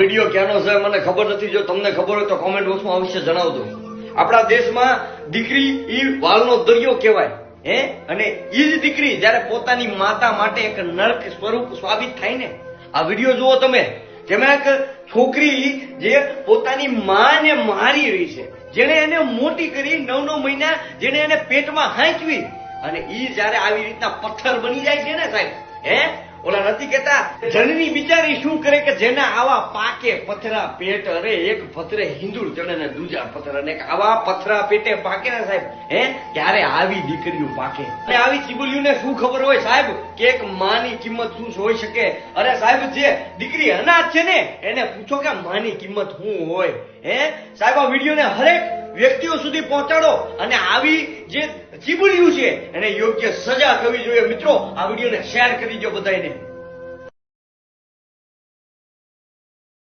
Video ક્યાંનો છે મને ખબર નથી. જો તમને ખબર હોય તો કોમેન્ટ બોક્સમાં અવશ્ય જણાવજો. આપણા દેશમાં દીકરી ઈ વાલનો દરિયો કહેવાય અને ઈ જ દીકરી જયારે પોતાની માતા માટે એક નર્ક સ્વરૂપ સાબિત થાય ને. આ વિડીયો જુઓ તમે, જેમાં એક છોકરી જે પોતાની માને મારી રહી છે, જેને એને મોટી કરી 9 મહિના, જેને એને પેટમાં હાંચવી, અને ઈ જયારે આવી રીતના પથ્થર બની જાય છે ને સાહેબ, ઓલા નથી કેતા જનની બિચારી શું કરે કે જેના આવા પાકે પથરા પેટ, અરે એક પથરે હિંદુળ ચડે ને દૂજા પથરા, અને આવા પથરા પેટે પાકે ને સાહેબ, ત્યારે આવી દીકરીઓ પાકે. અને આવી ચીબુલીઓને શું ખબર હોય સાહેબ કે એક માની કિંમત શું હોઈ શકે? અરે સાહેબ, જે દીકરી અનાથ છે ને એને પૂછો કે માની કિંમત શું હોય. સાહેબ, આ વિડીયોને હરેક વ્યક્તિઓ સુધી પહોંચાડો અને આવી જે ચીબુલીઓ છે એને યોગ્ય સજા થવી જોઈએ. મિત્રો, આ વિડીયોને શેર કરી દો બધાને.